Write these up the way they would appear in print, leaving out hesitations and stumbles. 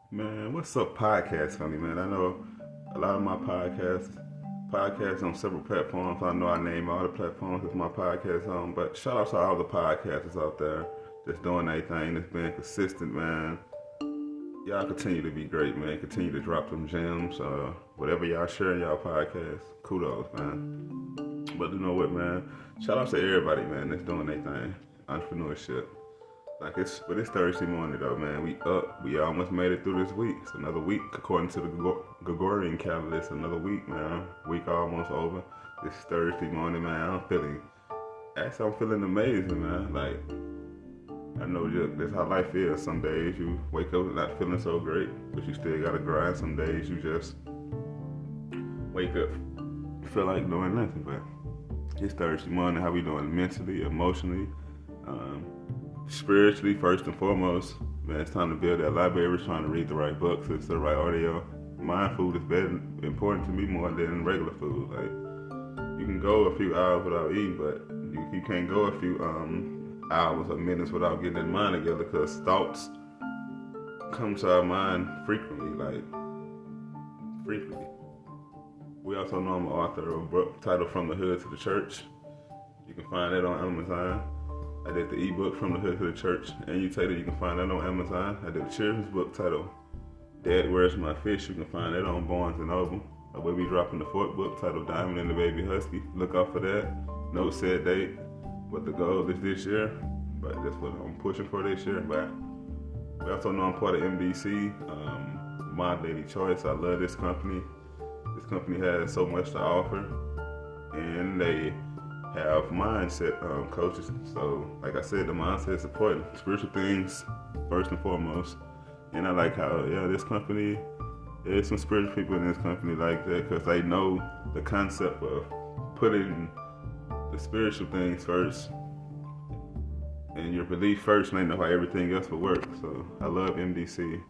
Man, what's up, podcast family, man? I know a lot of my podcasts on several platforms. I know I name all the platforms as my podcast on, but shout out to all the podcasters out there that's doing their thing, that's being consistent, man. Y'all continue to be great, man. Continue to drop them gems. Whatever y'all share in y'all podcast, kudos, man. But you know what, man? Shout out to everybody, man, that's doing their thing. Entrepreneurship. But it's Thursday morning though, man. We up. We almost made it through this week. It's another week according to the Gregorian calendar. It's another week, man. Week almost over. It's Thursday morning, man. I'm feeling amazing, man. Like I know that's how life is. Some days you wake up not feeling so great, but you still gotta grind. Some days you just wake up feel like doing nothing. But it's Thursday morning. How we doing mentally, emotionally? Um, Spiritually, first and foremost, man, it's time to build that library, trying to read the right books, listen to the right audio. Mind food is important to me more than regular food. Like, you can go a few hours without eating, but you can't go a few hours or minutes without getting that mind together because thoughts come to our mind frequently. We also know I'm an author of a book titled From the Hood to the Church. You can find that on Amazon. I did the ebook From the Hood to the Church, and you can find that on Amazon. I did a children's book titled Dad, Where's My Fish? You can find that on Barnes and Noble. I will be dropping the fourth book titled Diamond and the Baby Husky. Look out for that. No set date, what the goal is this year, but that's what I'm pushing for this year. But we also know I'm part of MBC, My Daily Choice. I love this company. This company has so much to offer, and they have mindset coaches. So, like I said, the mindset is important. Spiritual things first and foremost. And I like how, this company, there's some spiritual people in this company like that because they know the concept of putting the spiritual things first and your belief first, and they know how everything else will work. So, I love MDC.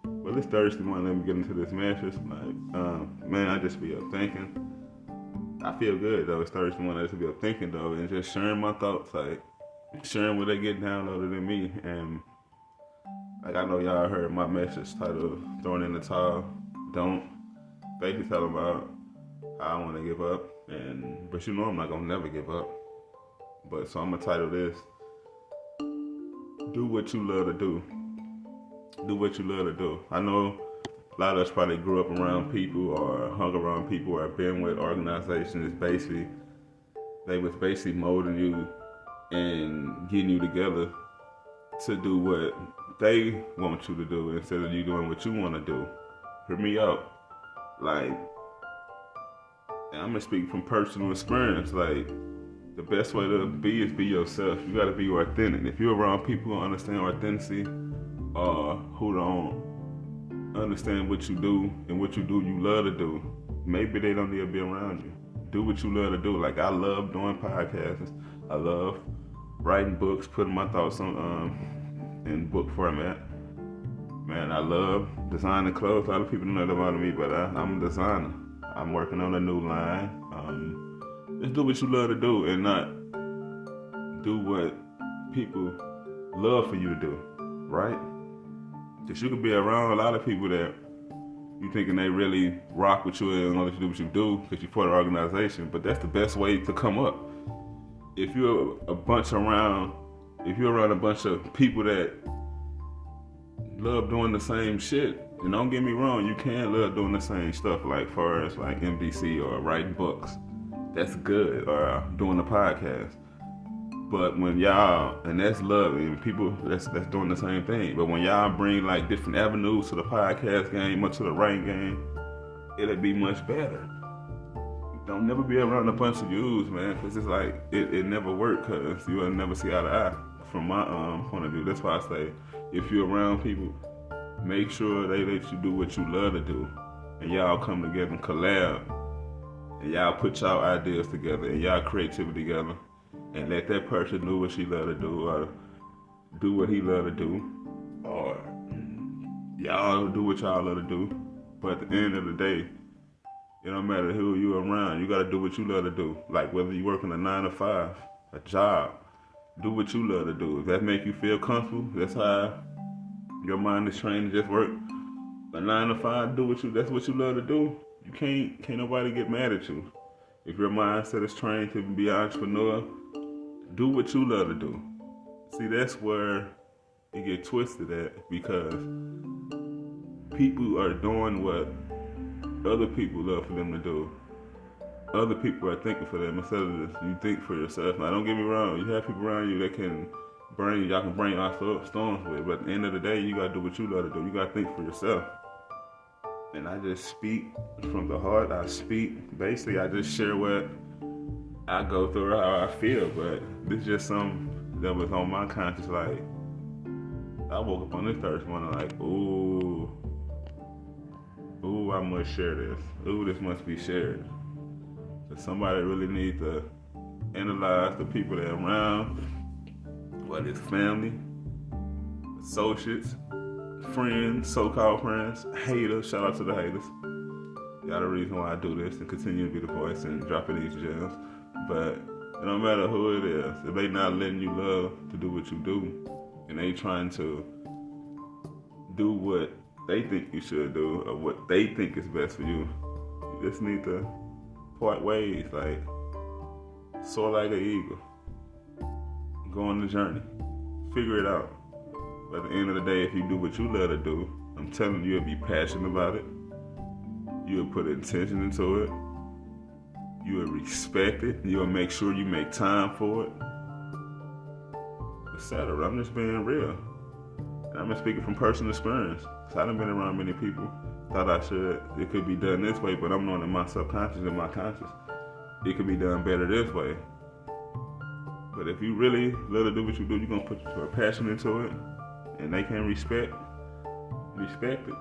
Well, it's Thursday morning. Let me get into this mattress. Man, I just be up thinking. I feel good though. It's Thursday morning. I just be up thinking though, and just sharing my thoughts, like sharing what they get downloaded in me. And like I know y'all heard my message titled "Throwing in the Towel." Don't basically tell them about how I want to give up, but I'm not gonna never give up. But so I'm gonna title this "Do What You Love to Do." Do what you love to do. I know a lot of us probably grew up around people or hung around people or been with organizations. They was basically molding you and getting you together to do what they want you to do instead of you doing what you want to do. Hear me out. Like, I'm gonna speak from personal experience. Like, the best way to be is be yourself. You gotta be authentic. If you're around people who understand authenticity or who don't understand what you do and what you do you love to do, maybe they don't need to be around you. Do what you love to do. Like, I love doing podcasts. I love writing books, putting my thoughts on in book format. Man, I love designing clothes. A lot of people don't know that about me, but I'm a designer. I'm working on a new line. Just do what you love to do and not do what people love for you to do, right? Because you could be around a lot of people that you thinking they really rock with you and let you do what you do because you're for the organization, but that's the best way to come up. If you're around a bunch of people that love doing the same shit, and don't get me wrong, you can love doing the same stuff, like far as like MDC or writing books. That's good, or doing a podcast. But when y'all, and that's love, and people that's doing the same thing. But when y'all bring like different avenues to the podcast game or to the writing game, it'll be much better. Don't never be around a bunch of yous, man, because it's like it never work, because you will never see eye to eye. From my point of view, that's why I say, if you're around people, make sure they let you do what you love to do, and y'all come together and collab, and y'all put y'all ideas together and y'all creativity together, and let that person do what she love to do or do what he love to do, or y'all do what y'all love to do. But at the end of the day, it don't matter who you around. You gotta do what you love to do. Like whether you working a 9 to 5, a job, do what you love to do. If that make you feel comfortable, that's how your mind is trained to just work a 9 to 5, that's what you love to do. You can't nobody get mad at you. If your mindset is trained to be an entrepreneur, do what you love to do. See, that's where it get twisted at, because people are doing what other people love for them to do. Other people are thinking for them instead of just you think for yourself. Now, don't get me wrong. You have people around you that y'all can bring out storms with. But at the end of the day, you gotta do what you love to do. You gotta think for yourself. And I just speak from the heart. I just share what I go through or how I feel. But this is just something that was on my conscience. Like, I woke up on this Thursday morning like, ooh, I must share this. Ooh, this must be shared. But somebody really needs to analyze the people that are around, whether it's family, associates, friends, so-called friends, haters. Shout out to the haters. Y'all the reason why I do this and continue to be the voice and dropping these gems. But it don't matter who it is, if they not letting you love to do what you do, and they trying to do what they think you should do or what they think is best for you, you just need to part ways, like soar like an eagle. Go on the journey. Figure it out. But at the end of the day, if you do what you love to do, I'm telling you, you'll be passionate about it. You'll put intention into it. You'll respect it. You'll make sure you make time for it, etc. I'm just being real. And I'm just speaking from personal experience. Cause I done been around many people. Thought it could be done this way, but I'm knowing in my subconscious and my conscious, it could be done better this way. But if you really love to do what you do, you're gonna put your passion into it, and they can respect it.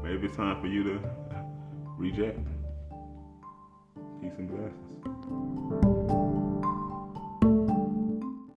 Maybe it's time for you to reject. Peace and blessings.